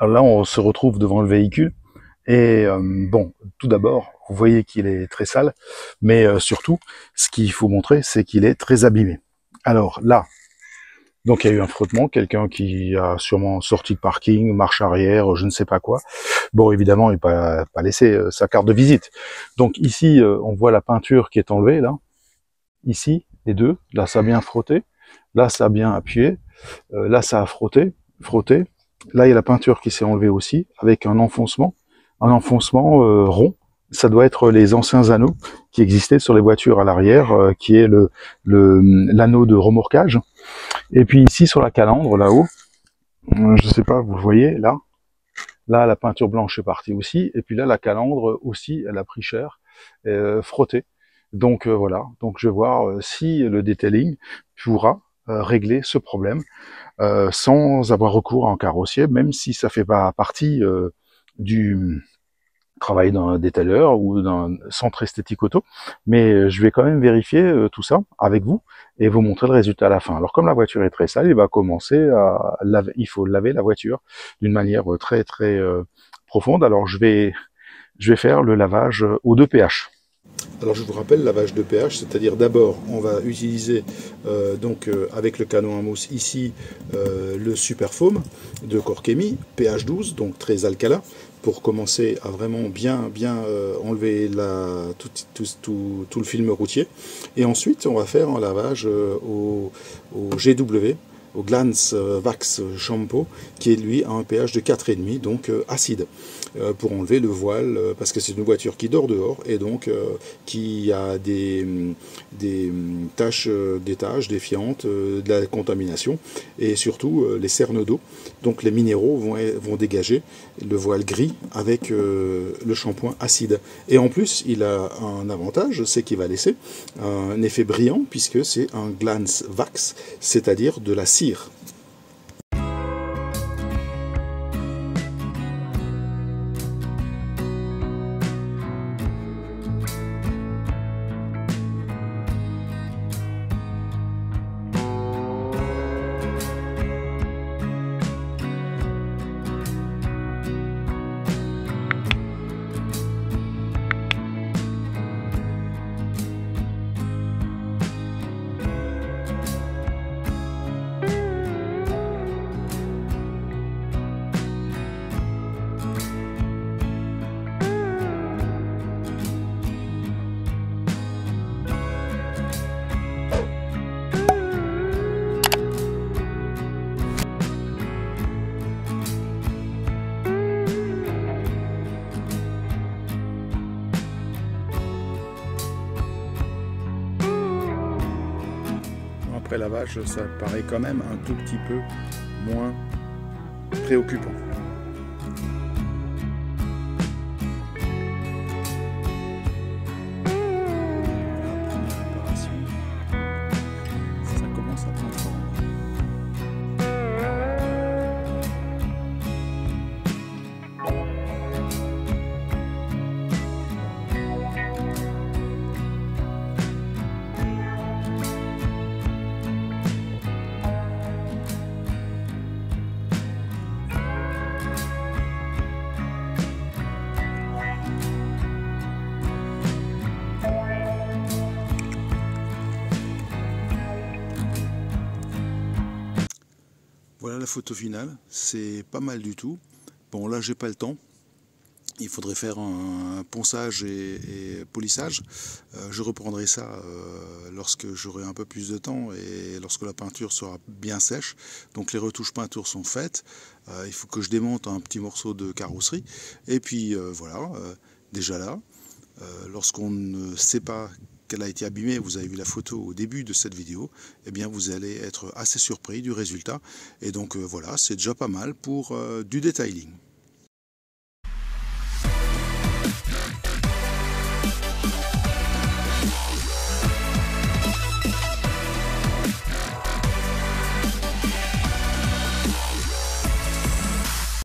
Alors là, on se retrouve devant le véhicule. Et bon, tout d'abord, vous voyez qu'il est très sale, mais surtout, ce qu'il faut montrer, c'est qu'il est très abîmé. Alors là, donc il y a eu un frottement, quelqu'un qui a sûrement sorti de parking, marche arrière, je ne sais pas quoi. Bon, évidemment, il n'a pas laissé sa carte de visite. Donc ici, on voit la peinture qui est enlevée, là. Ici, les deux. Là, ça a bien frotté. Là, ça a bien appuyé. Là, ça a frotté. Là, il y a la peinture qui s'est enlevée aussi, avec un enfoncement rond. Ça doit être les anciens anneaux qui existaient sur les voitures à l'arrière, qui est l'anneau de remorquage. Et puis ici, sur la calandre, là-haut, je sais pas, vous voyez, là, la peinture blanche est partie aussi. Et puis là, la calandre aussi, elle a pris cher, frotté. Donc voilà, donc je vais voir si le detailing pourra régler ce problème sans avoir recours à un carrossier, même si ça fait pas partie du travail d'un détailleur ou d'un centre esthétique auto, mais je vais quand même vérifier tout ça avec vous et vous montrer le résultat à la fin. Alors comme la voiture est très sale, il va commencer à laver, il faut laver la voiture d'une manière très profonde. Alors je vais faire le lavage au 2pH. Alors je vous rappelle, lavage de pH, c'est-à-dire d'abord on va utiliser avec le canon à mousse ici le super foam de Corkemi, pH 12, donc très alcalin, pour commencer à vraiment bien enlever tout le film routier. Et ensuite on va faire un lavage au GW, au Glance Wax Shampoo, qui est lui à un pH de 4,5, donc acide, pour enlever le voile, parce que c'est une voiture qui dort dehors, et donc qui a des taches, défiantes, de la contamination, et surtout les cernes d'eau. Donc les minéraux vont dégager le voile gris avec le shampoing acide. Et en plus, il a un avantage, c'est qu'il va laisser un effet brillant, puisque c'est un glance wax, c'est-à-dire de la cire. Après lavage, ça paraît quand même un tout petit peu moins préoccupant. Ça commence à prendre forme. Voilà la photo finale, c'est pas mal du tout. Bon là j'ai pas le temps, il faudrait faire un ponçage et polissage. Je reprendrai ça lorsque j'aurai un peu plus de temps et lorsque la peinture sera bien sèche. Donc les retouches peinture sont faites, il faut que je démonte un petit morceau de carrosserie. Et puis voilà, déjà là, lorsqu'on ne sait pas qu'elle a été abîmée, vous avez vu la photo au début de cette vidéo, eh bien vous allez être assez surpris du résultat. Et donc voilà, c'est déjà pas mal pour du detailing.